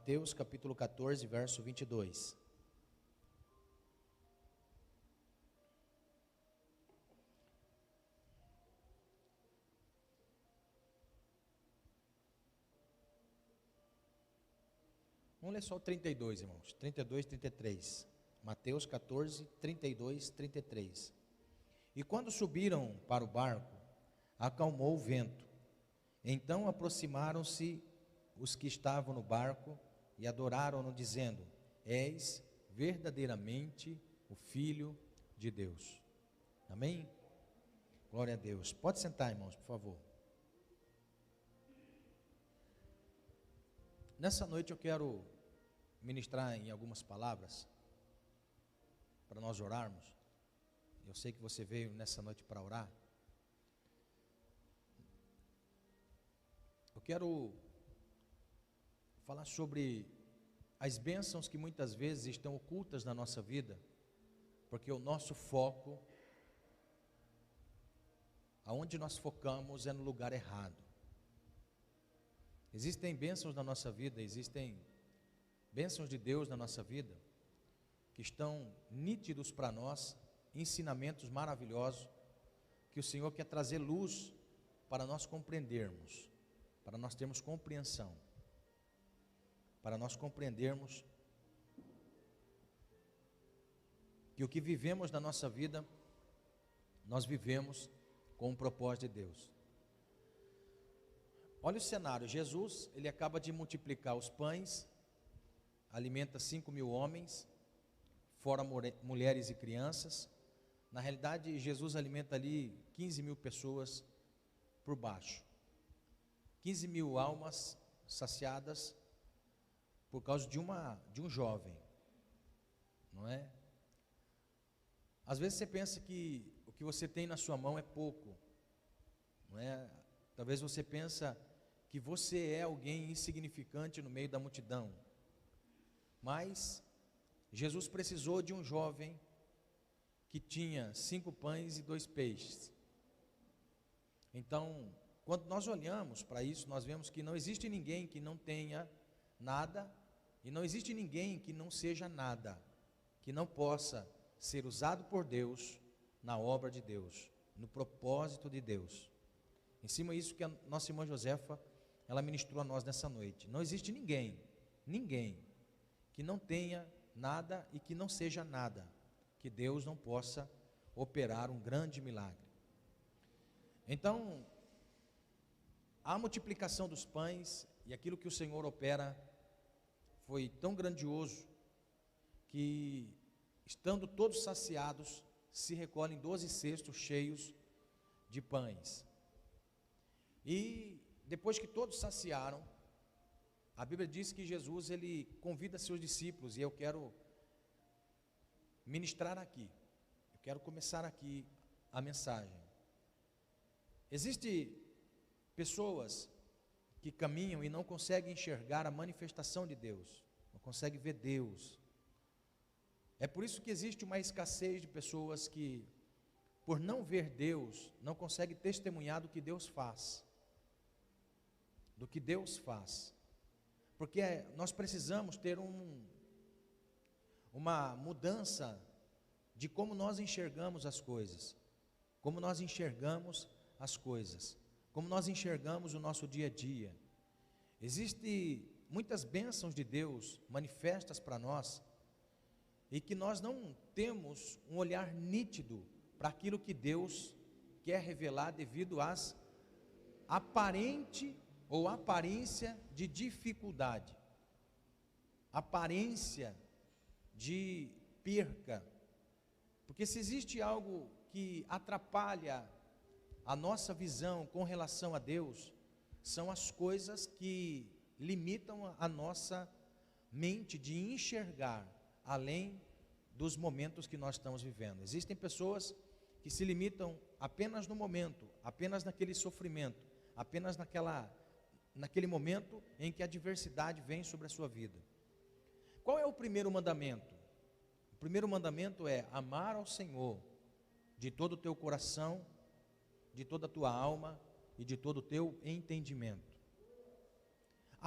Mateus capítulo 14, verso 22. Vamos ler só o 32, irmãos. 32, 33. Mateus 14, 32, 33. E quando subiram para o barco, acalmou o vento. Então aproximaram-se os que estavam no barco e adoraram-no, dizendo: És verdadeiramente o Filho de Deus. Amém? Glória a Deus. Pode sentar, irmãos, por favor. Nessa noite eu quero ministrar em algumas palavras para nós orarmos. Eu sei que você veio nessa noite para orar. Eu quero falar sobre as bênçãos que muitas vezes estão ocultas na nossa vida, porque o nosso foco, aonde nós focamos, é no lugar errado. Existem bênçãos na nossa vida, existem bênçãos de Deus na nossa vida, que estão nítidos para nós, ensinamentos maravilhosos, que o Senhor quer trazer luz para nós compreendermos, para nós termos compreensão, para nós compreendermos que o que vivemos na nossa vida, nós vivemos com o propósito de Deus. Olha o cenário. Jesus, ele acaba de multiplicar os pães, alimenta 5.000 homens, fora mulheres e crianças. Na realidade, Jesus alimenta ali 15.000 pessoas por baixo. 15.000 almas saciadas por causa de um jovem, não é? Às vezes você pensa que o que você tem na sua mão é pouco, não é? Talvez você pensa que você é alguém insignificante no meio da multidão, mas Jesus precisou de um jovem que tinha 5 pães e 2 peixes. Então, quando nós olhamos para isso, nós vemos que não existe ninguém que não tenha nada, e não existe ninguém que não seja nada, que não possa ser usado por Deus na obra de Deus, no propósito de Deus. Em cima disso que a nossa irmã Josefa, ela ministrou a nós nessa noite. Não existe ninguém que não tenha nada e que não seja nada, que Deus não possa operar um grande milagre. Então, a multiplicação dos pães e aquilo que o Senhor opera foi tão grandioso que, estando todos saciados, se recolhem 12 cestos cheios de pães. E depois que todos saciaram, a Bíblia diz que Jesus, ele convida seus discípulos, e eu quero ministrar aqui, eu quero começar aqui a mensagem. Existem pessoas que caminham e não conseguem enxergar a manifestação de Deus, não conseguem ver Deus. É por isso que existe uma escassez de pessoas que, por não ver Deus, não conseguem testemunhar do que Deus faz. Do que Deus faz. Porque nós precisamos ter uma mudança de como nós enxergamos as coisas. Como nós enxergamos as coisas. Como nós enxergamos o nosso dia a dia. Existem muitas bênçãos de Deus manifestas para nós, e que nós não temos um olhar nítido para aquilo que Deus quer revelar devido às aparência de dificuldade, aparência de perca. Porque se existe algo que atrapalha a nossa visão com relação a Deus, são as coisas que limitam a nossa mente de enxergar além dos momentos que nós estamos vivendo. Existem pessoas que se limitam apenas no momento, apenas naquele sofrimento, apenas naquele momento em que a adversidade vem sobre a sua vida. Qual é o primeiro mandamento? O primeiro mandamento é amar ao Senhor de todo o teu coração, de toda a tua alma e de todo o teu entendimento.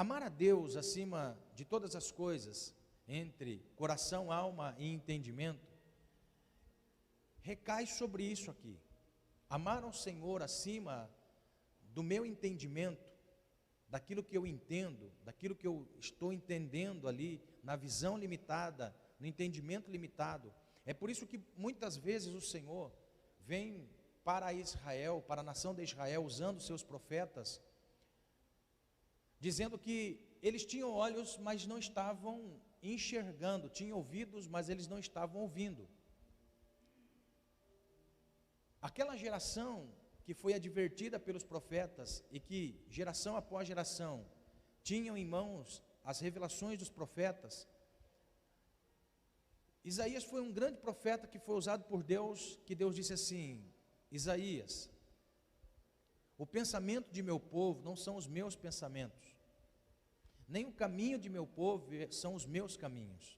Amar a Deus acima de todas as coisas, entre coração, alma e entendimento, recai sobre isso aqui. Amar ao Senhor acima do meu entendimento, daquilo que eu entendo, daquilo que eu estou entendendo ali, na visão limitada, no entendimento limitado. É por isso que muitas vezes o Senhor vem para Israel, para a nação de Israel, usando seus profetas, dizendo que eles tinham olhos, mas não estavam enxergando, tinham ouvidos, mas eles não estavam ouvindo. Aquela geração que foi advertida pelos profetas e que geração após geração tinham em mãos as revelações dos profetas, Isaías foi um grande profeta que foi usado por Deus, que Deus disse assim: Isaías, o pensamento de meu povo não são os meus pensamentos, nem o caminho de meu povo são os meus caminhos.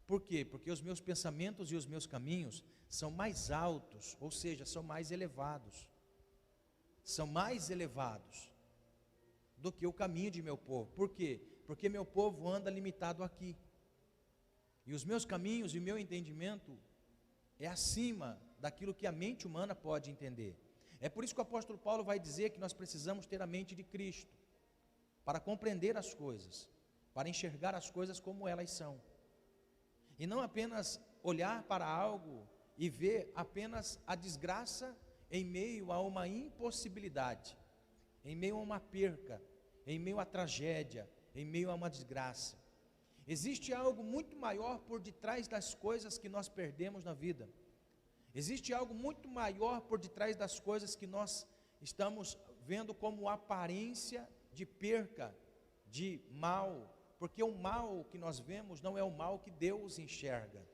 Por quê? Porque os meus pensamentos e os meus caminhos são mais altos, ou seja, são mais elevados. São mais elevados do que o caminho de meu povo. Por quê? Porque meu povo anda limitado aqui. E os meus caminhos e o meu entendimento é acima daquilo que a mente humana pode entender. É por isso que o apóstolo Paulo vai dizer que nós precisamos ter a mente de Cristo, para compreender as coisas, para enxergar as coisas como elas são. E não apenas olhar para algo e ver apenas a desgraça em meio a uma impossibilidade, em meio a uma perca, em meio a tragédia, em meio a uma desgraça. Existe algo muito maior por detrás das coisas que nós perdemos na vida. Existe algo muito maior por detrás das coisas que nós estamos vendo como aparência de perca, de mal, porque o mal que nós vemos não é o mal que Deus enxerga.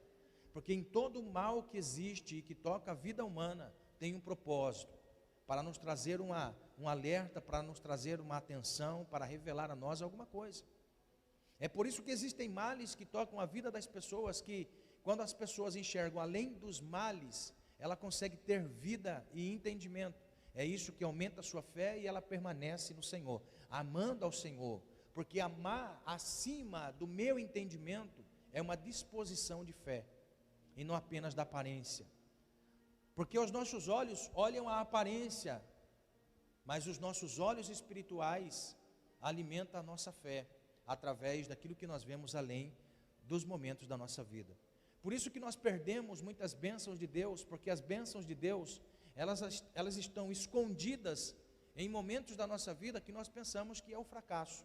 Porque em todo o mal que existe e que toca a vida humana, tem um propósito, para nos trazer um alerta, para nos trazer uma atenção, para revelar a nós alguma coisa. É por isso que existem males que tocam a vida das pessoas, que quando as pessoas enxergam além dos males, ela consegue ter vida e entendimento. É isso que aumenta a sua fé e ela permanece no Senhor, amando ao Senhor, porque amar acima do meu entendimento é uma disposição de fé, e não apenas da aparência. Porque os nossos olhos olham a aparência, mas os nossos olhos espirituais alimentam a nossa fé, através daquilo que nós vemos além dos momentos da nossa vida. Por isso que nós perdemos muitas bênçãos de Deus, porque as bênçãos de Deus, elas estão escondidas em momentos da nossa vida que nós pensamos que é o fracasso.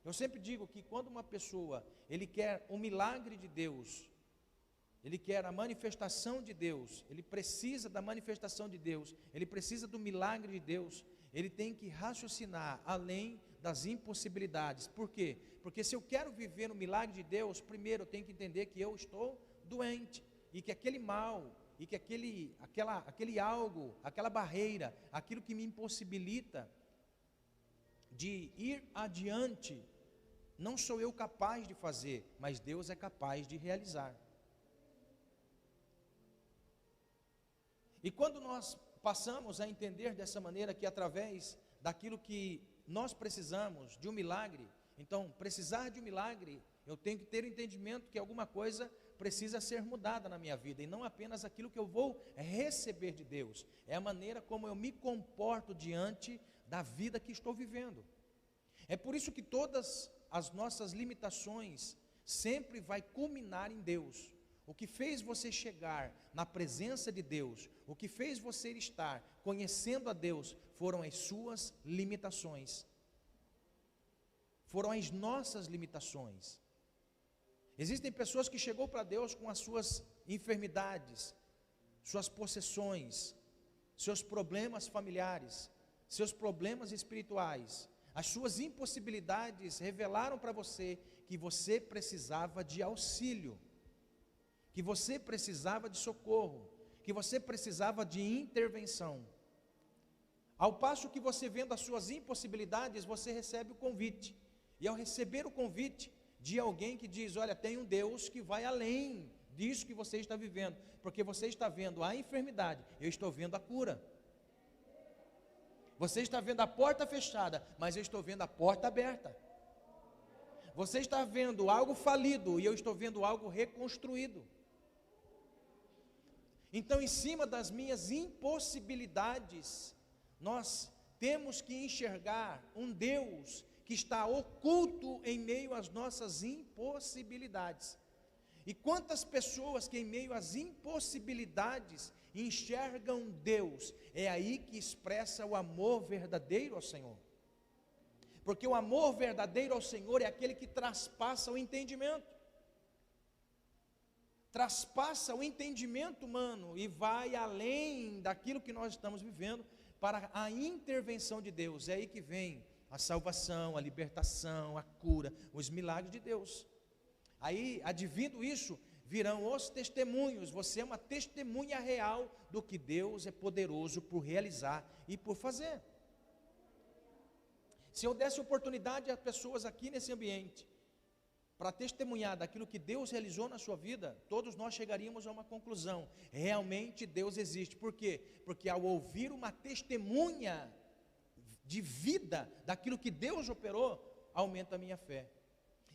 Eu sempre digo que quando uma pessoa, ele quer um milagre de Deus, ele quer a manifestação de Deus, ele precisa da manifestação de Deus, ele precisa do milagre de Deus, ele tem que raciocinar além das impossibilidades. Por quê? Porque se eu quero viver no milagre de Deus, primeiro eu tenho que entender que eu estou doente, e que aquele mal, e que aquele algo, aquela barreira, aquilo que me impossibilita de ir adiante, não sou eu capaz de fazer, mas Deus é capaz de realizar. E quando nós passamos a entender dessa maneira que através daquilo que nós precisamos de um milagre, então precisar de um milagre, eu tenho que ter o entendimento que alguma coisa precisa ser mudada na minha vida, e não apenas aquilo que eu vou receber de Deus, é a maneira como eu me comporto diante da vida que estou vivendo. É por isso que todas as nossas limitações sempre vai culminar em Deus. O que fez você chegar na presença de Deus, o que fez você estar conhecendo a Deus, foram as suas limitações, foram as nossas limitações. Existem pessoas que chegou para Deus com as suas enfermidades, suas possessões, seus problemas familiares, seus problemas espirituais, as suas impossibilidades revelaram para você que você precisava de auxílio, que você precisava de socorro, que você precisava de intervenção. Ao passo que você vendo as suas impossibilidades, você recebe o convite. E ao receber o convite de alguém que diz, olha, tem um Deus que vai além disso que você está vivendo, porque você está vendo a enfermidade, eu estou vendo a cura. Você está vendo a porta fechada, mas eu estou vendo a porta aberta. Você está vendo algo falido e eu estou vendo algo reconstruído. Então, em cima das minhas impossibilidades, nós temos que enxergar um Deus que está oculto em meio às nossas impossibilidades. E quantas pessoas que em meio às impossibilidades enxergam Deus, é aí que expressa o amor verdadeiro ao Senhor. Porque o amor verdadeiro ao Senhor é aquele que traspassa o entendimento. Traspassa o entendimento humano e vai além daquilo que nós estamos vivendo para a intervenção de Deus. É aí que vem a salvação, a libertação, a cura, os milagres de Deus. Aí, advindo isso, virão os testemunhos. Você é uma testemunha real do que Deus é poderoso por realizar e por fazer. Se eu desse oportunidade a pessoas aqui nesse ambiente para testemunhar daquilo que Deus realizou na sua vida, todos nós chegaríamos a uma conclusão: realmente Deus existe. Por quê? Porque ao ouvir uma testemunha de vida daquilo que Deus operou, aumenta a minha fé.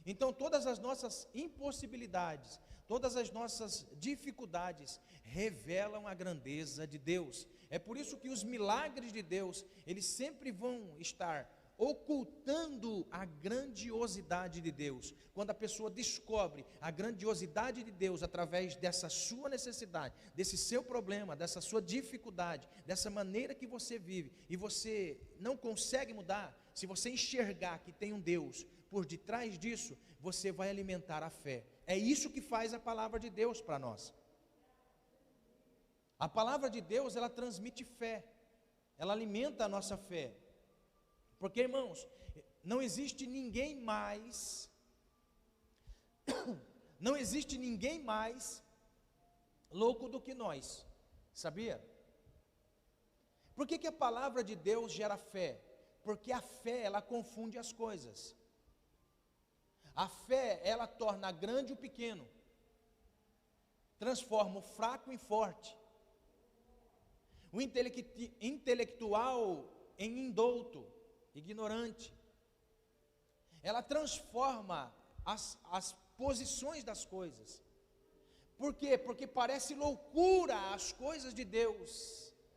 Então todas as nossas impossibilidades, todas as nossas dificuldades revelam a grandeza de Deus. É por isso que os milagres de Deus, eles sempre vão estar ocultando a grandiosidade de Deus. Quando a pessoa descobre a grandiosidade de Deus através dessa sua necessidade, desse seu problema, dessa sua dificuldade, dessa maneira que você vive, e você não consegue mudar, se você enxergar que tem um Deus por detrás disso, você vai alimentar a fé. É isso que faz a palavra de Deus para nós. A palavra de Deus, ela transmite fé, ela alimenta a nossa fé. Porque, irmãos, não existe ninguém mais louco do que nós, sabia? Por que a palavra de Deus gera fé? Porque a fé, ela confunde as coisas. A fé, ela torna grande o pequeno, transforma o fraco em forte, o intelectual em indouto, ignorante. Ela transforma as posições das coisas. Por quê? Porque parece loucura as coisas de Deus.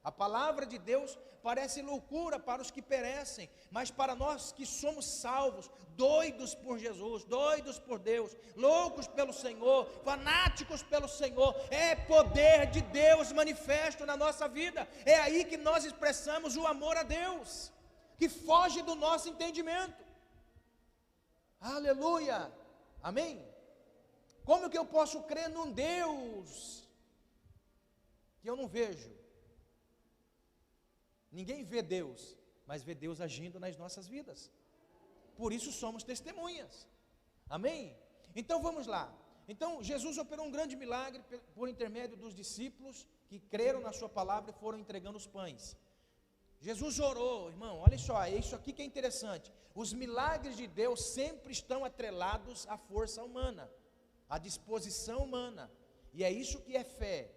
A palavra de Deus parece loucura para os que perecem, mas para nós que somos salvos, doidos por Jesus, doidos por Deus, loucos pelo Senhor, fanáticos pelo Senhor, é poder de Deus manifesto na nossa vida. É aí que nós expressamos o amor a Deus, que foge do nosso entendimento. Aleluia, amém? Como que eu posso crer num Deus que eu não vejo? Ninguém vê Deus, mas vê Deus agindo nas nossas vidas. Por isso somos testemunhas, amém? Então vamos lá. Então Jesus operou um grande milagre por intermédio dos discípulos que creram na sua palavra e foram entregando os pães. Jesus orou, irmão, olha só, é isso aqui que é interessante. Os milagres de Deus sempre estão atrelados à força humana, à disposição humana. E é isso que é fé,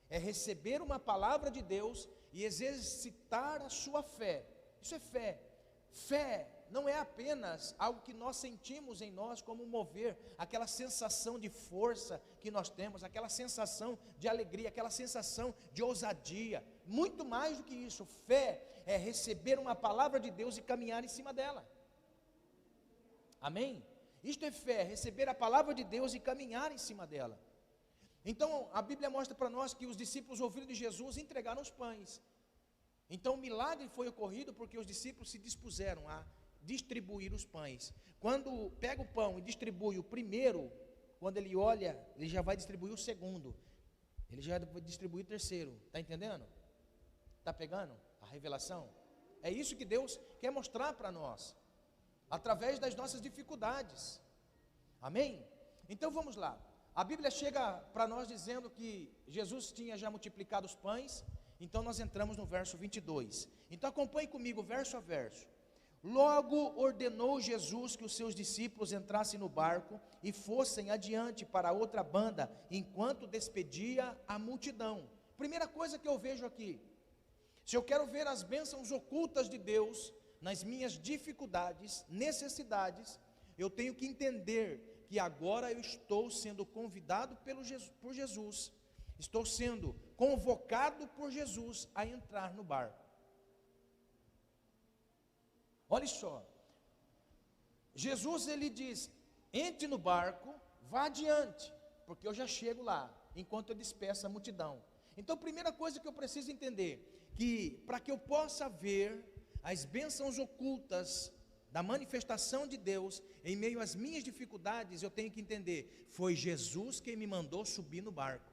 é receber uma palavra de Deus e exercitar a sua fé. Isso é fé. Fé não é apenas algo que nós sentimos em nós como mover, aquela sensação de força que nós temos, aquela sensação de alegria, aquela sensação de ousadia. Muito mais do que isso, fé é receber uma palavra de Deus e caminhar em cima dela. Amém? Isto é fé, receber a palavra de Deus e caminhar em cima dela. Então a Bíblia mostra para nós que os discípulos ouviram de Jesus e entregaram os pães. Então o milagre foi ocorrido porque os discípulos se dispuseram a distribuir os pães. Quando pega o pão e distribui o primeiro, quando ele olha, ele já vai distribuir o segundo, ele já vai distribuir o terceiro. Está entendendo? Está pegando a revelação? É isso que Deus quer mostrar para nós, através das nossas dificuldades. Amém? Então vamos lá. A Bíblia chega para nós dizendo que Jesus tinha já multiplicado os pães. Então nós entramos no verso 22. Então acompanhe comigo verso a verso. Logo ordenou Jesus que os seus discípulos entrassem no barco e fossem adiante para outra banda, enquanto despedia a multidão. Primeira coisa que eu vejo aqui, se eu quero ver as bênçãos ocultas de Deus nas minhas dificuldades, necessidades, eu tenho que entender que agora eu estou sendo convidado por Jesus, estou sendo convocado por Jesus a entrar no barco. Olha só, Jesus ele diz, entre no barco, vá adiante, porque eu já chego lá, enquanto eu despeço a multidão. Então, primeira coisa que eu preciso entender, que para que eu possa ver as bênçãos ocultas da manifestação de Deus, em meio às minhas dificuldades, eu tenho que entender, foi Jesus quem me mandou subir no barco.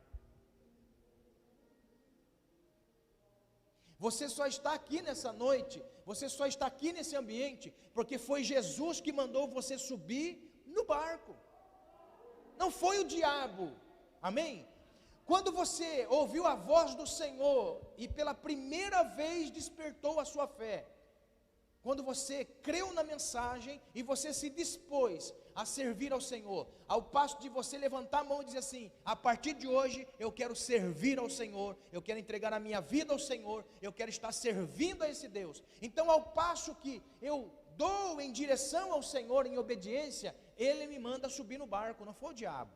Você só está aqui nessa noite, você só está aqui nesse ambiente, porque foi Jesus que mandou você subir no barco, não foi o diabo, amém? Quando você ouviu a voz do Senhor, e pela primeira vez despertou a sua fé, quando você creu na mensagem, e você se dispôs a servir ao Senhor, ao passo de você levantar a mão e dizer assim, a partir de hoje, eu quero servir ao Senhor, eu quero entregar a minha vida ao Senhor, eu quero estar servindo a esse Deus. Então, ao passo que eu dou em direção ao Senhor, em obediência, Ele me manda subir no barco, não foi o diabo.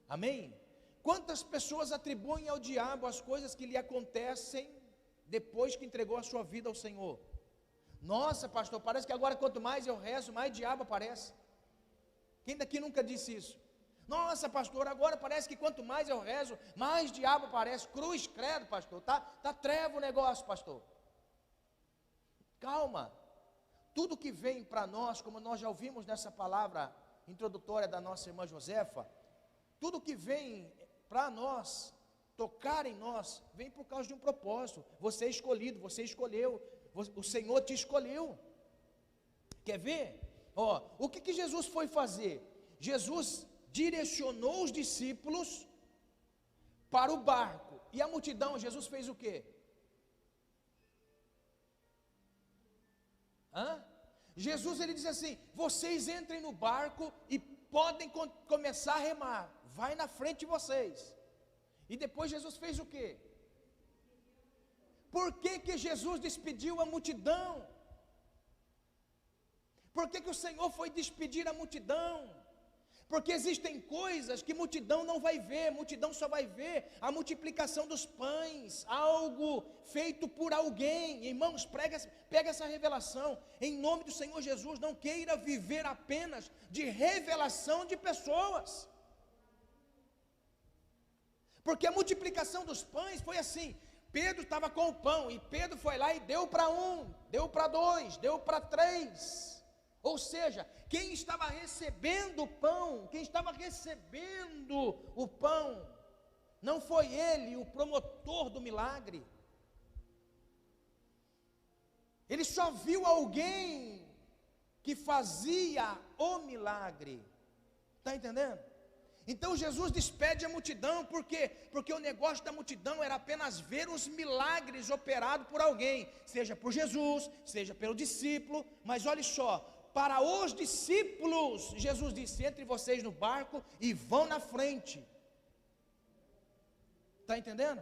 Amém? Quantas pessoas atribuem ao diabo as coisas que lhe acontecem depois que entregou a sua vida ao Senhor? Nossa, pastor, parece que agora quanto mais eu rezo, mais diabo aparece. Quem daqui nunca disse isso? Nossa, pastor, agora parece que quanto mais eu rezo, mais diabo aparece. Cruz, credo, pastor, tá treva o negócio, pastor. Calma. Tudo que vem para nós, como nós já ouvimos nessa palavra introdutória da nossa irmã Josefa, tudo que vem para nós, tocar em nós, vem por causa de um propósito. Você é escolhido, você escolheu, o Senhor te escolheu. Quer ver? O que Jesus foi fazer? Jesus direcionou os discípulos para o barco, e a multidão, Jesus fez o quê? Jesus ele diz assim, vocês entrem no barco e podem começar a remar, vai na frente de vocês. E depois Jesus fez o quê? Por que Jesus despediu a multidão? Por que o Senhor foi despedir a multidão? Porque existem coisas que multidão não vai ver, multidão só vai ver a multiplicação dos pães, algo feito por alguém. Irmãos, pega essa revelação, em nome do Senhor Jesus, não queira viver apenas de revelação de pessoas. Porque a multiplicação dos pães foi assim, Pedro estava com o pão, e Pedro foi lá e deu para 1, deu para 2, deu para 3, ou seja, quem estava recebendo o pão, não foi ele o promotor do milagre, ele só viu alguém que fazia o milagre, está entendendo? Então Jesus despede a multidão, por quê? Porque o negócio da multidão era apenas ver os milagres operados por alguém, seja por Jesus, seja pelo discípulo, mas olha só, para os discípulos, Jesus disse, entre vocês no barco e vão na frente, está entendendo?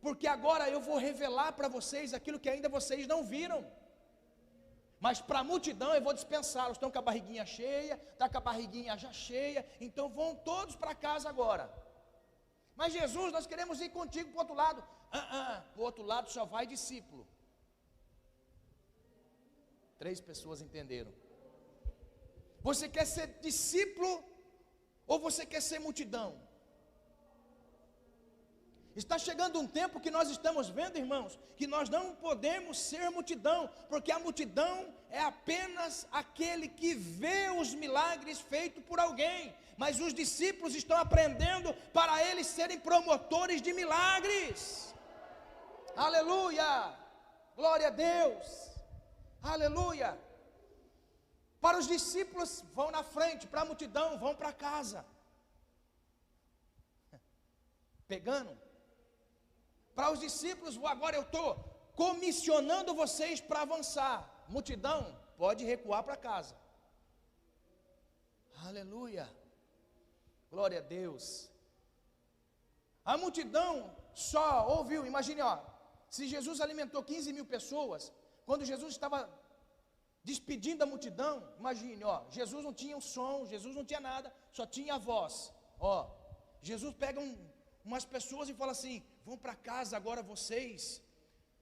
Porque agora eu vou revelar para vocês aquilo que ainda vocês não viram, mas para a multidão eu vou dispensá-los, estão com a barriguinha cheia, está com a barriguinha já cheia, então vão todos para casa agora. Mas Jesus, nós queremos ir contigo para o outro lado. Para o outro lado só vai discípulo. 3 pessoas entenderam. Você quer ser discípulo ou você quer ser multidão? Está chegando um tempo que nós estamos vendo, irmãos, que nós não podemos ser multidão, porque a multidão é apenas aquele que vê os milagres feitos por alguém, mas os discípulos estão aprendendo para eles serem promotores de milagres. Aleluia! Glória a Deus! Aleluia! Para os discípulos vão na frente, para a multidão vão para casa. Pegando? Para os discípulos, agora eu estou comissionando vocês para avançar. Multidão, pode recuar para casa. Aleluia. Glória a Deus. A multidão só ouviu, imagine, se Jesus alimentou 15 mil pessoas, quando Jesus estava despedindo a multidão. Imagine, ó, Jesus não tinha um som, Jesus não tinha nada, só tinha a voz. Ó, Jesus pega umas pessoas e fala assim: vão para casa agora vocês,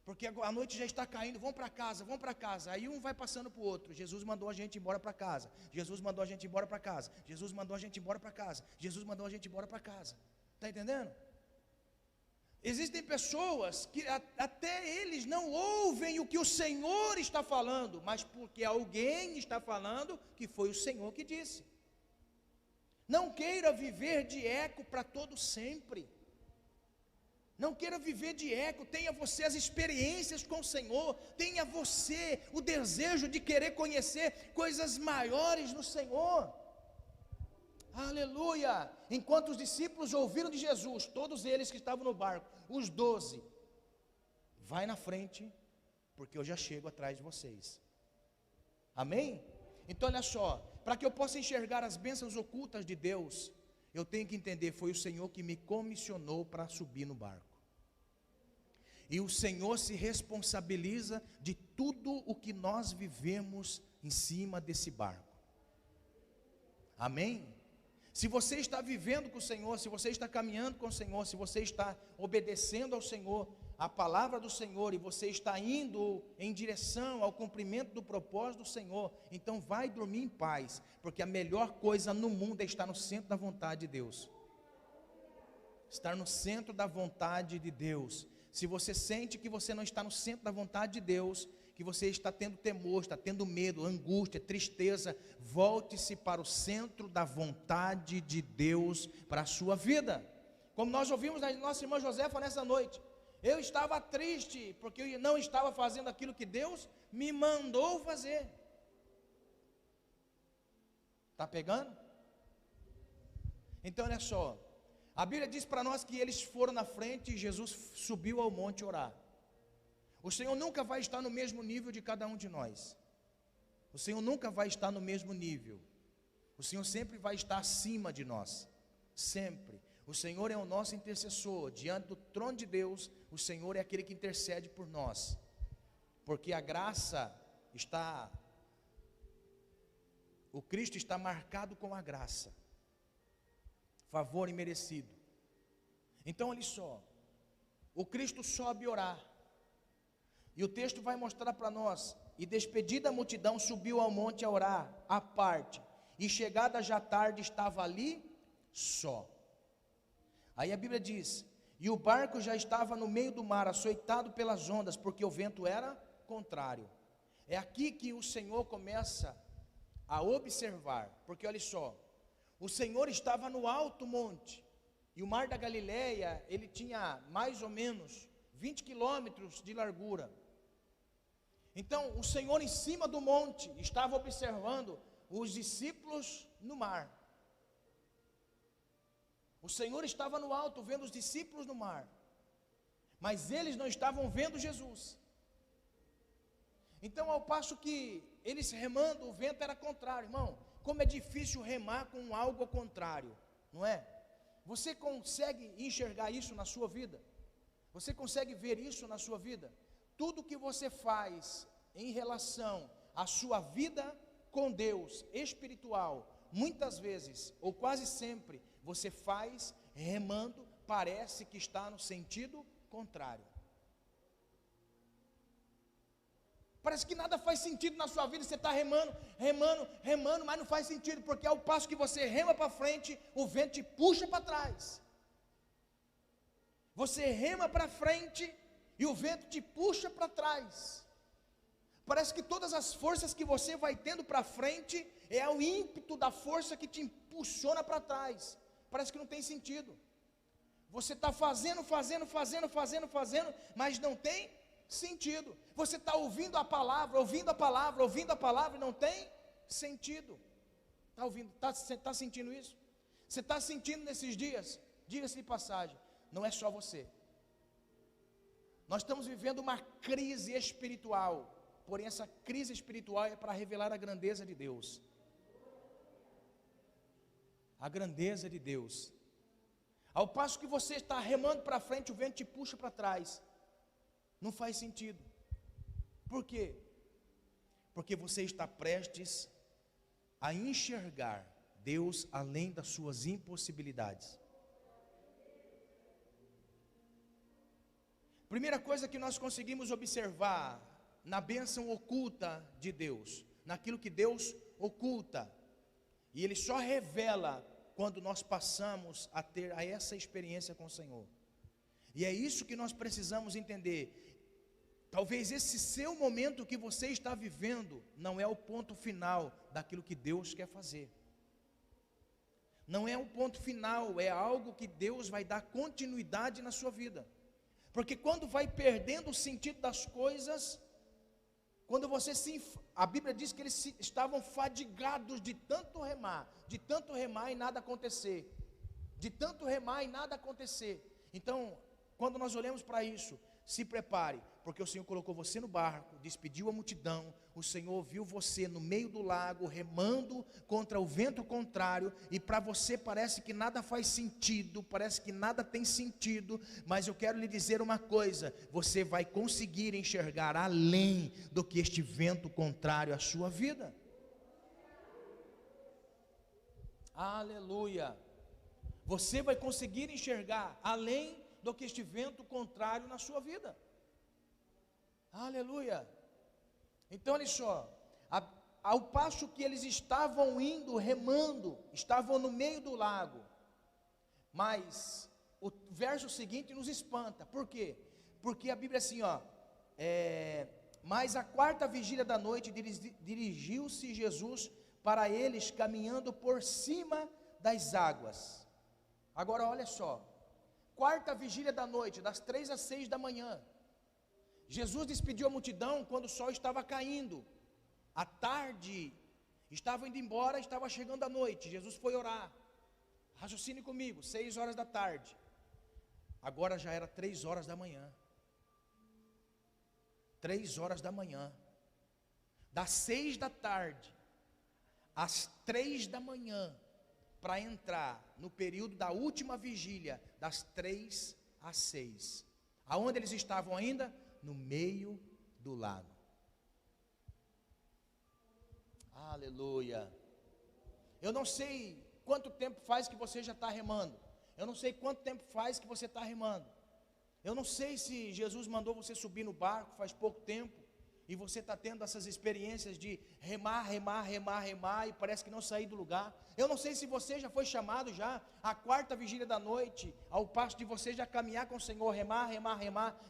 porque a noite já está caindo, vão para casa, vão para casa. Aí um vai passando para o outro. Jesus mandou a gente embora para casa. Jesus mandou a gente embora para casa. Jesus mandou a gente embora para casa. Jesus mandou a gente embora para casa. Está entendendo? Existem pessoas que até eles não ouvem o que o Senhor está falando, mas porque alguém está falando que foi o Senhor que disse. Não queira viver de eco para todo sempre. Não queira viver de eco, tenha você as experiências com o Senhor, tenha você o desejo de querer conhecer coisas maiores no Senhor. Aleluia! Enquanto os discípulos ouviram de Jesus, todos eles que estavam no barco, os 12, vai na frente, porque eu já chego atrás de vocês. Amém? Então olha só, para que eu possa enxergar as bênçãos ocultas de Deus, eu tenho que entender, foi o Senhor que me comissionou para subir no barco. E o Senhor se responsabiliza de tudo o que nós vivemos em cima desse barco. Amém? Se você está vivendo com o Senhor, se você está caminhando com o Senhor, se você está obedecendo ao Senhor, a palavra do Senhor, e você está indo em direção ao cumprimento do propósito do Senhor, então vai dormir em paz, porque a melhor coisa no mundo é estar no centro da vontade de Deus. Estar no centro da vontade de Deus. Se você sente que você não está no centro da vontade de Deus, que você está tendo temor, está tendo medo, angústia, tristeza, volte-se para o centro da vontade de Deus para a sua vida. Como nós ouvimos da nossa irmã Josefa nessa noite, eu estava triste porque eu não estava fazendo aquilo que Deus me mandou fazer. Está pegando? Então olha só, a Bíblia diz para nós que eles foram na frente e Jesus subiu ao monte orar. O Senhor nunca vai estar no mesmo nível de cada um de nós. O Senhor nunca vai estar no mesmo nível. O Senhor sempre vai estar acima de nós. Sempre. O Senhor é o nosso intercessor. Diante do trono de Deus, o Senhor é aquele que intercede por nós. Porque a graça está... O Cristo está marcado com a graça. Favor imerecido. Então, olha só. O Cristo sobe orar. E o texto vai mostrar para nós: e despedida a multidão, subiu ao monte a orar, à parte, e chegada já tarde, estava ali só. Aí a Bíblia diz: e o barco já estava no meio do mar, açoitado pelas ondas, porque o vento era contrário. É aqui que o Senhor começa a observar, porque olha só, o Senhor estava no alto monte, e o mar da Galileia, ele tinha mais ou menos 20 quilômetros de largura. Então o Senhor em cima do monte estava observando os discípulos no mar. O Senhor estava no alto vendo os discípulos no mar, mas eles não estavam vendo Jesus. Então, ao passo que eles remando, o vento era contrário. Irmão, como é difícil remar com algo ao contrário, não é? Você consegue enxergar isso na sua vida? Você consegue ver isso na sua vida? Tudo que você faz em relação à sua vida com Deus espiritual, muitas vezes, ou quase sempre, você faz remando, parece que está no sentido contrário. Parece que nada faz sentido na sua vida, você está remando, mas não faz sentido, porque ao passo que você rema para frente, o vento te puxa para trás. Você rema para frente e o vento te puxa para trás. Parece que todas as forças que você vai tendo para frente é o ímpeto da força que te impulsiona para trás. Parece que não tem sentido. Você está fazendo, mas não tem sentido. Você está ouvindo a palavra e não tem sentido. Está ouvindo? Está sentindo isso? Você está sentindo nesses dias? Diga-se de passagem, não é só você. Nós estamos vivendo uma crise espiritual. Porém, essa crise espiritual é para revelar a grandeza de Deus. A grandeza de Deus. Ao passo que você está remando para frente, o vento te puxa para trás. Não faz sentido. Por quê? Porque você está prestes a enxergar Deus além das suas impossibilidades. Primeira coisa que nós conseguimos observar na bênção oculta de Deus, naquilo que Deus oculta, e Ele só revela quando nós passamos a ter essa experiência com o Senhor. E é isso que nós precisamos entender. Talvez esse seu momento que você está vivendo não é o ponto final daquilo que Deus quer fazer. Não é um ponto final, é algo que Deus vai dar continuidade na sua vida. Porque quando vai perdendo o sentido das coisas, quando você a Bíblia diz que eles estavam fadigados de tanto remar e nada acontecer, de tanto remar e nada acontecer. Então, quando nós olhamos para isso, se prepare, porque o Senhor colocou você no barco, despediu a multidão, o Senhor viu você no meio do lago, remando contra o vento contrário, e para você parece que nada faz sentido, parece que nada tem sentido, mas eu quero lhe dizer uma coisa, você vai conseguir enxergar além do que este vento contrário à sua vida. Aleluia! Você vai conseguir enxergar além do que este vento contrário na sua vida. Aleluia. Então olha só, ao passo que eles estavam indo remando, estavam no meio do lago, mas o verso seguinte nos espanta. Por quê? Porque a Bíblia é assim, mas à quarta vigília da noite dirigiu-se Jesus para eles caminhando por cima das águas. Agora olha só, quarta vigília da noite, das 3 às 6 da manhã, Jesus despediu a multidão quando o sol estava caindo, à tarde, estava indo embora, estava chegando a noite, Jesus foi orar, raciocine comigo, 6 horas da tarde, agora já era 3 horas da manhã, 3 horas da manhã, das 6 da tarde, às 3 da manhã, para entrar no período da última vigília, das 3 às 6. Aonde eles estavam ainda? No meio do lago. Aleluia. Eu não sei quanto tempo faz que você já está remando. Eu não sei quanto tempo faz que você está remando. Eu não sei se Jesus mandou você subir no barco faz pouco tempo, e você está tendo essas experiências de remar, e parece que não sair do lugar. Eu não sei se você já foi chamado já, à quarta vigília da noite, ao passo de você já caminhar com o Senhor, remar,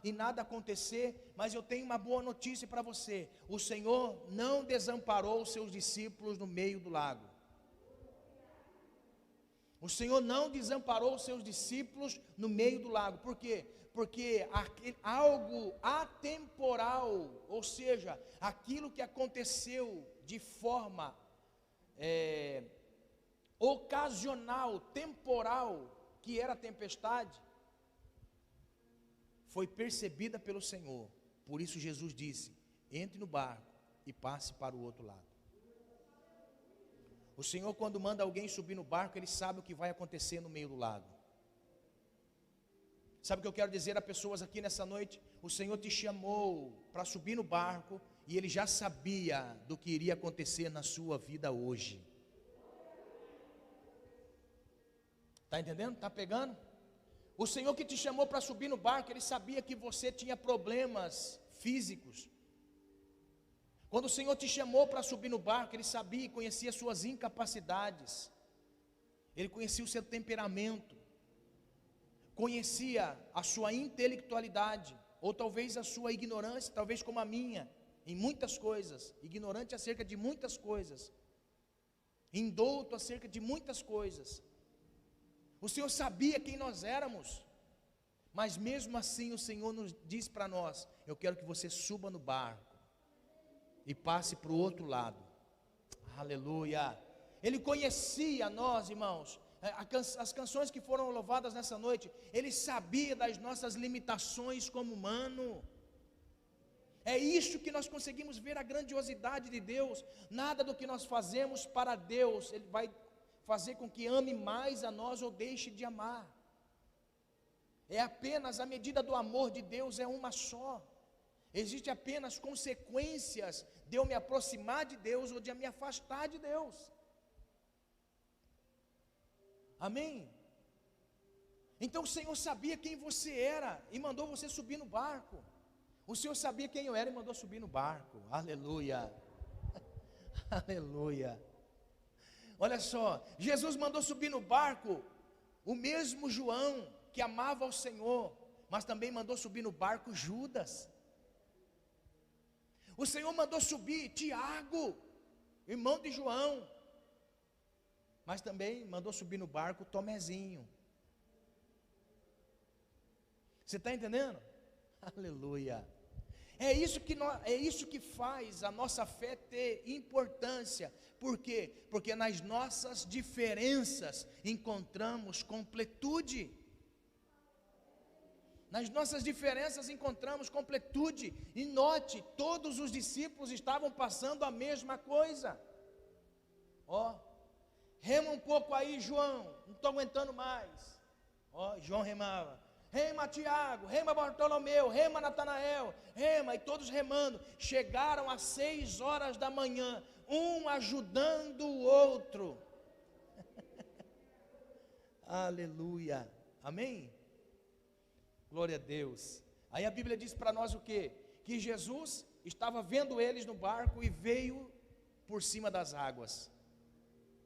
e nada acontecer, mas eu tenho uma boa notícia para você, o Senhor não desamparou os seus discípulos no meio do lago. O Senhor não desamparou os seus discípulos no meio do lago. Por quê? Porque algo atemporal, ou seja, aquilo que aconteceu de forma ocasional, temporal, que era a tempestade, foi percebida pelo Senhor. Por isso Jesus disse: entre no barco e passe para o outro lado. O Senhor, quando manda alguém subir no barco, Ele sabe o que vai acontecer no meio do lago. Sabe o que eu quero dizer a pessoas aqui nessa noite? O Senhor te chamou para subir no barco, e Ele já sabia do que iria acontecer na sua vida hoje. Está entendendo? Está pegando? O Senhor que te chamou para subir no barco, Ele sabia que você tinha problemas físicos. Quando o Senhor te chamou para subir no barco, Ele sabia e conhecia suas incapacidades. Ele conhecia o seu temperamento, conhecia a sua intelectualidade, ou talvez a sua ignorância, talvez como a minha, em muitas coisas, ignorante acerca de muitas coisas, indouto acerca de muitas coisas. O Senhor sabia quem nós éramos, mas mesmo assim o Senhor nos diz para nós: eu quero que você suba no barco e passe para o outro lado. Aleluia. Ele conhecia nós, irmãos. As canções que foram louvadas nessa noite, Ele sabia das nossas limitações como humano. É isso que nós conseguimos ver a grandiosidade de Deus. Nada do que nós fazemos para Deus Ele vai fazer com que ame mais a nós ou deixe de amar. É apenas a medida do amor de Deus é uma só. Existem apenas consequências de eu me aproximar de Deus ou de me afastar de Deus. Amém? Então o Senhor sabia quem você era e mandou você subir no barco. O Senhor sabia quem eu era e mandou subir no barco. Aleluia. Aleluia. Olha só, Jesus mandou subir no barco o mesmo João que amava ao Senhor, mas também mandou subir no barco Judas. O Senhor mandou subir Tiago, irmão de João, mas também mandou subir no barco Tomezinho. Você está entendendo? Aleluia. É isso que faz a nossa fé ter importância. Por quê? Porque nas nossas diferenças encontramos completude. Nas nossas diferenças encontramos completude. E note, todos os discípulos estavam passando a mesma coisa. Ó, rema um pouco aí, João, não estou aguentando mais. Ó, João remava. Rema Tiago, rema Bartolomeu, rema Natanael, rema, e todos remando. Chegaram às 6 horas da manhã, um ajudando o outro. Aleluia, amém? Glória a Deus. Aí a Bíblia diz para nós o quê? Que Jesus estava vendo eles no barco e veio por cima das águas.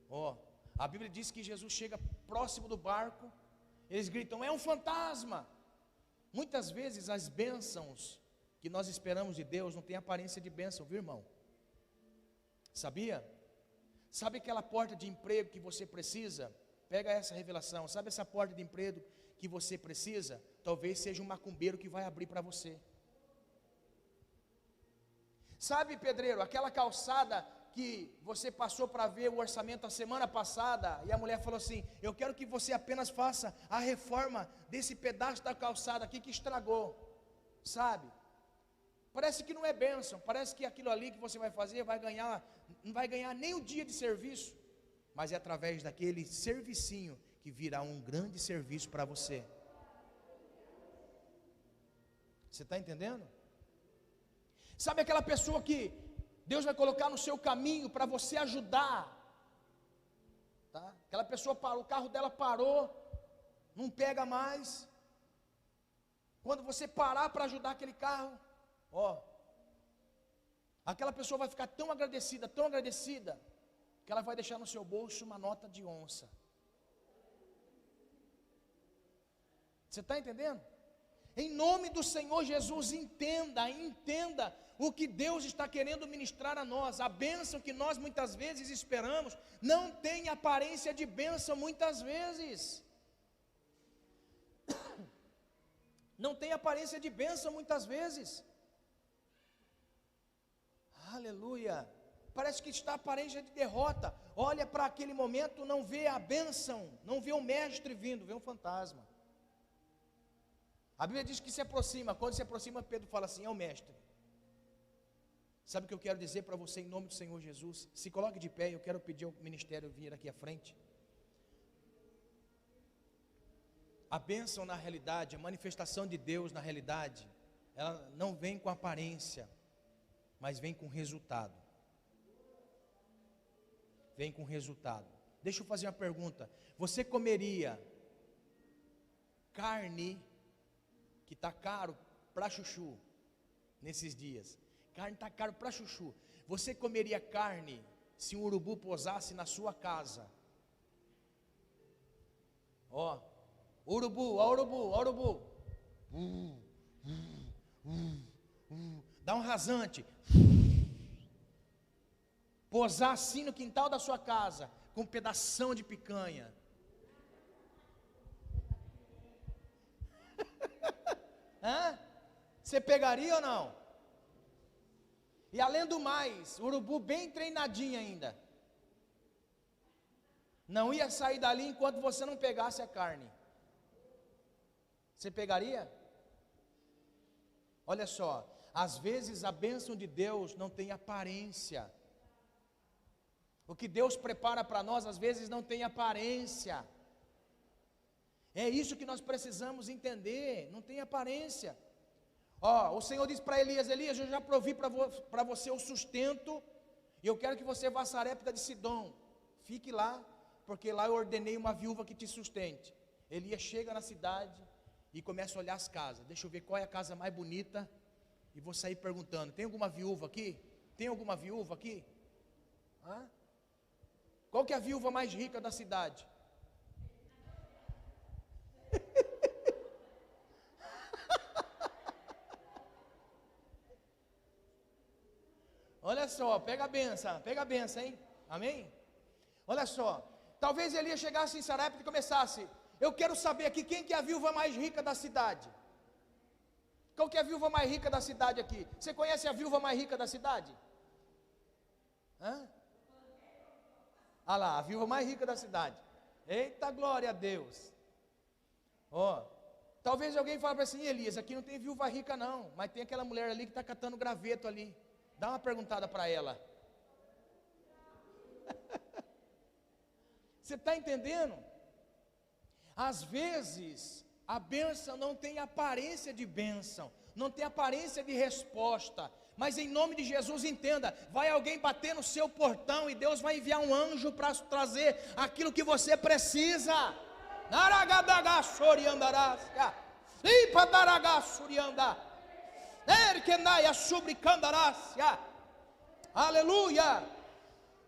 Ó, a Bíblia diz que Jesus chega próximo do barco. Eles gritam, é um fantasma. Muitas vezes as bênçãos que nós esperamos de Deus não tem aparência de bênção, viu, irmão? Sabia? Sabe aquela porta de emprego que você precisa? Pega essa revelação. Sabe essa porta de emprego que você precisa? Talvez seja um macumbeiro que vai abrir para você. Sabe, pedreiro, aquela calçada que você passou para ver o orçamento a semana passada, e a mulher falou assim, eu quero que você apenas faça a reforma desse pedaço da calçada aqui que estragou, sabe? Parece que não é bênção, parece que aquilo ali que você vai fazer não vai ganhar nem o dia de serviço, mas é através daquele servicinho que virá um grande serviço para você. Você está entendendo? Sabe aquela pessoa que Deus vai colocar no seu caminho para você ajudar, tá? Aquela pessoa parou, o carro dela parou, não pega mais. Quando você parar para ajudar aquele carro, ó, aquela pessoa vai ficar tão agradecida, que ela vai deixar no seu bolso uma nota de onça. Você está entendendo? Em nome do Senhor Jesus, entenda o que Deus está querendo ministrar a nós. A bênção que nós muitas vezes esperamos não tem aparência de bênção muitas vezes. Não tem aparência de bênção muitas vezes. Aleluia. Parece que está aparência de derrota. Olha para aquele momento, não vê a bênção, não vê o mestre vindo, vê um fantasma. A Bíblia diz que se aproxima. Quando se aproxima, Pedro fala assim, é o mestre. Sabe o que eu quero dizer para você em nome do Senhor Jesus? Se coloque de pé, eu quero pedir ao ministério vir aqui à frente. A bênção na realidade, a manifestação de Deus na realidade, ela não vem com aparência, mas vem com resultado. Vem com resultado. Deixa eu fazer uma pergunta. Você comeria carne que está caro para chuchu nesses dias? Carne está caro para chuchu. Você comeria carne se um urubu pousasse na sua casa? Ó, urubu, ó urubu, ó urubu. Dá um rasante. Pousar assim no quintal da sua casa, com um pedação de picanha. Hã? Você pegaria ou não? E além do mais, o urubu bem treinadinho ainda. Não ia sair dali enquanto você não pegasse a carne. Você pegaria? Olha só, às vezes a bênção de Deus não tem aparência. O que Deus prepara para nós, às vezes não tem aparência. É isso que nós precisamos entender, não tem aparência. Ó, o Senhor disse para Elias: Elias, eu já provi para você o sustento, e eu quero que você vá a Sarepta de Sidom. Fique lá, porque lá eu ordenei uma viúva que te sustente. Elias chega na cidade e começa a olhar as casas. Deixa eu ver qual é a casa mais bonita, e vou sair perguntando: tem alguma viúva aqui? Tem alguma viúva aqui? Hã? Qual que é a viúva mais rica da cidade? Olha só, pega a benção, hein? Amém? Olha só, talvez Elias chegasse em Sarepta e começasse: eu quero saber aqui quem que é a viúva mais rica da cidade. Qual que é a viúva mais rica da cidade aqui? Você conhece a viúva mais rica da cidade? Hã? Ah lá, a viúva mais rica da cidade. Eita, glória a Deus. Ó, talvez alguém fale assim: Elias, aqui não tem viúva rica não, mas tem aquela mulher ali que está catando graveto ali. Dá uma perguntada para ela. Você está entendendo? Às vezes a bênção não tem aparência de bênção, não tem aparência de resposta, mas em nome de Jesus entenda: vai alguém bater no seu portão e Deus vai enviar um anjo para trazer aquilo que você precisa. Aleluia.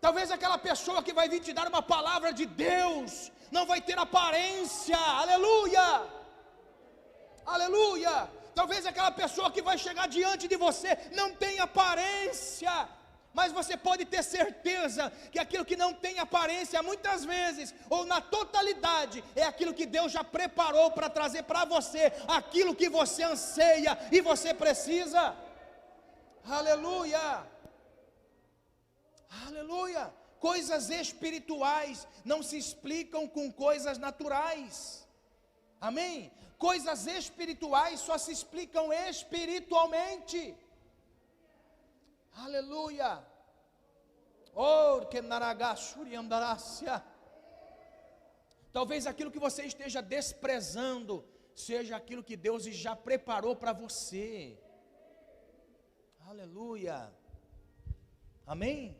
Talvez aquela pessoa que vai vir te dar uma palavra de Deus não vai ter aparência. Aleluia, aleluia. Talvez aquela pessoa que vai chegar diante de você não tem aparência, mas você pode ter certeza que aquilo que não tem aparência, muitas vezes, ou na totalidade, é aquilo que Deus já preparou para trazer para você aquilo que você anseia e você precisa. Aleluia, aleluia. Coisas espirituais não se explicam com coisas naturais. Amém? Coisas espirituais só se explicam espiritualmente. Aleluia. Oh, que naragassuri andarácia. Talvez aquilo que você esteja desprezando seja aquilo que Deus já preparou para você. Aleluia. Amém?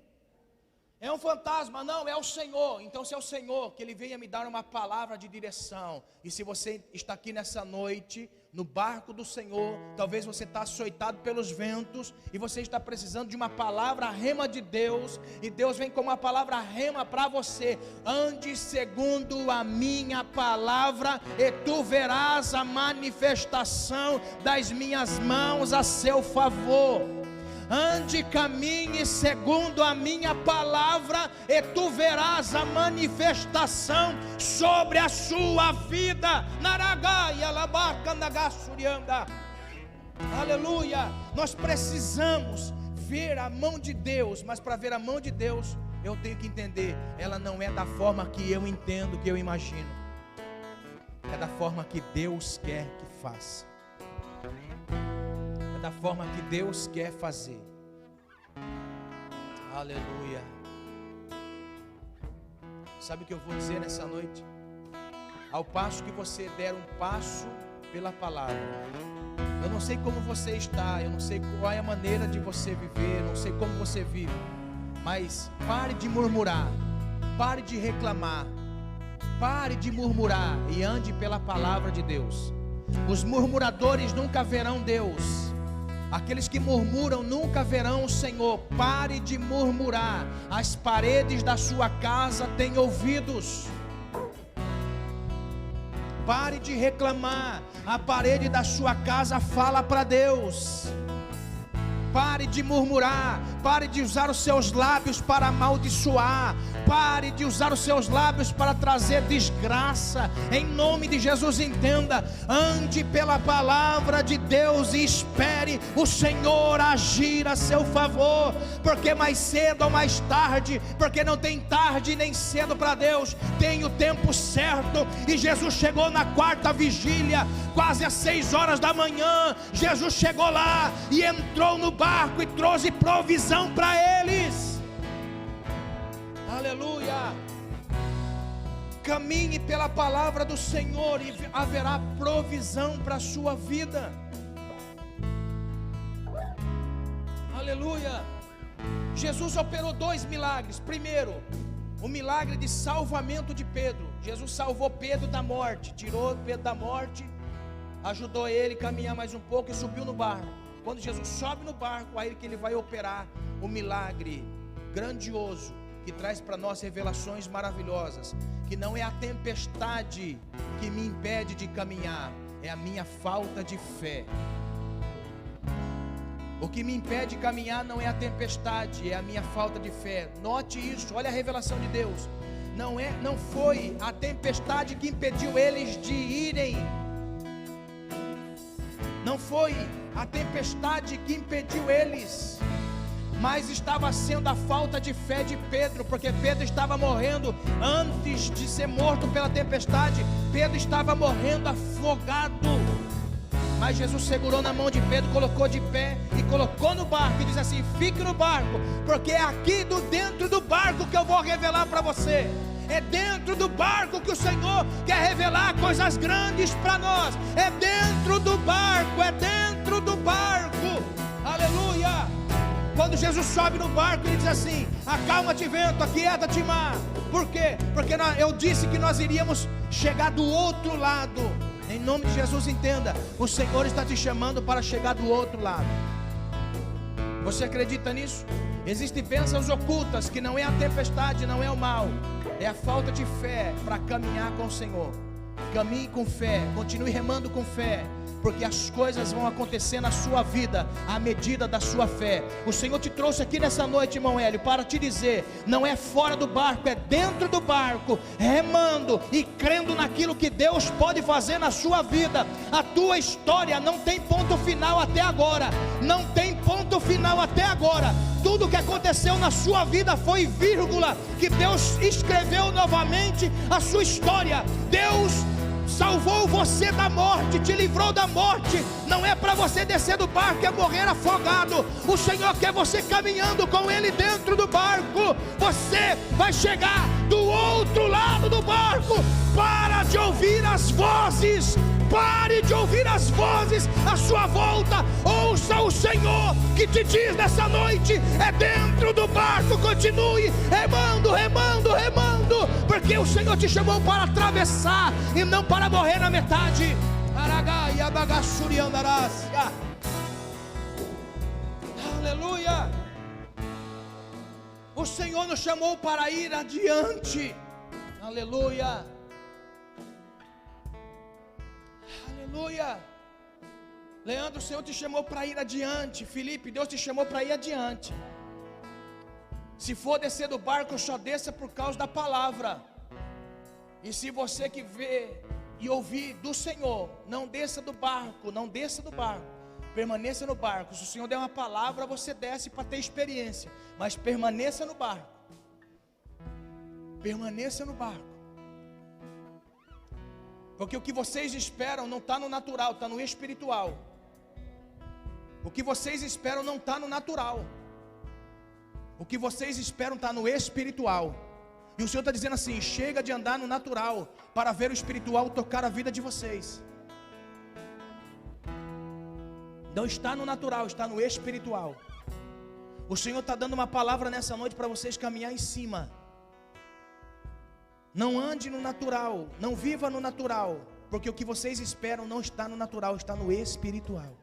É um fantasma? Não, é o Senhor. Então se é o Senhor, que Ele venha me dar uma palavra de direção. E se você está aqui nessa noite, no barco do Senhor, talvez você está açoitado pelos ventos, e você está precisando de uma palavra rema de Deus, e Deus vem com uma palavra rema para você: ande segundo a minha palavra, e tu verás a manifestação das minhas mãos a seu favor. Ande, caminhe segundo a minha palavra, e tu verás a manifestação sobre a sua vida. Aleluia. Nós precisamos ver a mão de Deus, mas para ver a mão de Deus, eu tenho que entender: ela não é da forma que eu entendo, que eu imagino, é da forma que Deus quer que faça. Da forma que Deus quer fazer. Aleluia. Sabe o que eu vou dizer nessa noite? Ao passo que você der um passo pela palavra, eu não sei como você está, eu não sei qual é a maneira de você viver, não sei como você vive, mas pare de murmurar, pare de reclamar, pare de murmurar e ande pela palavra de Deus. Os murmuradores nunca verão Deus. Aqueles que murmuram nunca verão o Senhor. Pare de murmurar. As paredes da sua casa têm ouvidos. Pare de reclamar. A parede da sua casa fala para Deus. Pare de murmurar. Pare de usar os seus lábios para amaldiçoar. Pare de usar os seus lábios para trazer desgraça. Em nome de Jesus, entenda: ande pela palavra de Deus e espere o Senhor agir a seu favor, porque mais cedo ou mais tarde, porque não tem tarde nem cedo para Deus, tem o tempo certo. E Jesus chegou na quarta vigília, quase às 6 horas da manhã. Jesus chegou lá e entrou no barco e trouxe provisão para eles. Aleluia. Caminhe pela palavra do Senhor e haverá provisão para a sua vida. Aleluia. Jesus operou 2 milagres. Primeiro, o milagre de salvamento de Pedro. Jesus salvou Pedro da morte, tirou Pedro da morte, ajudou ele a caminhar mais um pouco e subiu no barco. Quando Jesus sobe no barco, aí que ele vai operar o milagre grandioso, que traz para nós revelações maravilhosas, que não é a tempestade que me impede de caminhar, é a minha falta de fé. O que me impede de caminhar não é a tempestade, é a minha falta de fé. Note isso, olha a revelação de Deus. Não foi a tempestade que impediu eles de irem. Não foi a tempestade que impediu eles, mas estava sendo a falta de fé de Pedro, porque Pedro estava morrendo antes de ser morto pela tempestade. Pedro estava morrendo afogado, mas Jesus segurou na mão de Pedro, colocou de pé e colocou no barco e disse assim: fique no barco, porque é aqui dentro do barco que eu vou revelar para você. É dentro do barco que o Senhor quer revelar coisas grandes para nós. É dentro do barco, é dentro do barco. Aleluia. Quando Jesus sobe no barco, ele diz assim: acalma-te vento, aquieta-te mar. Por quê? Porque eu disse que nós iríamos chegar do outro lado. Em nome de Jesus, entenda, o Senhor está te chamando para chegar do outro lado. Você acredita nisso? Existem bênçãos ocultas, que não é a tempestade, não é o mal, é a falta de fé para caminhar com o Senhor. Caminhe com fé, continue remando com fé, porque as coisas vão acontecer na sua vida à medida da sua fé. O Senhor te trouxe aqui nessa noite, irmão Hélio, para te dizer: não é fora do barco, é dentro do barco, remando e crendo naquilo que Deus pode fazer na sua vida. A tua história não tem ponto final até agora, não tem ponto final até agora. Tudo que aconteceu na sua vida foi vírgula, que Deus escreveu novamente a sua história. Deus salvou você da morte, te livrou da morte. Não é para você descer do barco e morrer afogado. O Senhor quer você caminhando com Ele dentro do barco. Você vai chegar do outro lado do barco. Para de ouvir as vozes, pare de ouvir as vozes à sua volta. Ouça o Senhor que te diz nessa noite: é dentro do barco. Continue remando, remando, remando, porque o Senhor te chamou para atravessar e não para morrer na metade. Aleluia. O Senhor nos chamou para ir adiante. Aleluia. Aleluia. Leandro, o Senhor te chamou para ir adiante. Felipe, Deus te chamou para ir adiante. Se for descer do barco, só desça por causa da palavra. E se você que vê e ouvir do Senhor, não desça do barco, não desça do barco, permaneça no barco. Se o Senhor der uma palavra, você desce para ter experiência, mas permaneça no barco. Permaneça no barco. Porque o que vocês esperam não está no natural, está no espiritual. O que vocês esperam não está no natural. O que vocês esperam está no espiritual. E o Senhor está dizendo assim: chega de andar no natural para ver o espiritual tocar a vida de vocês. Não está no natural, está no espiritual. O Senhor está dando uma palavra nessa noite para vocês caminhar em cima. Não ande no natural, não viva no natural, porque o que vocês esperam não está no natural, está no espiritual.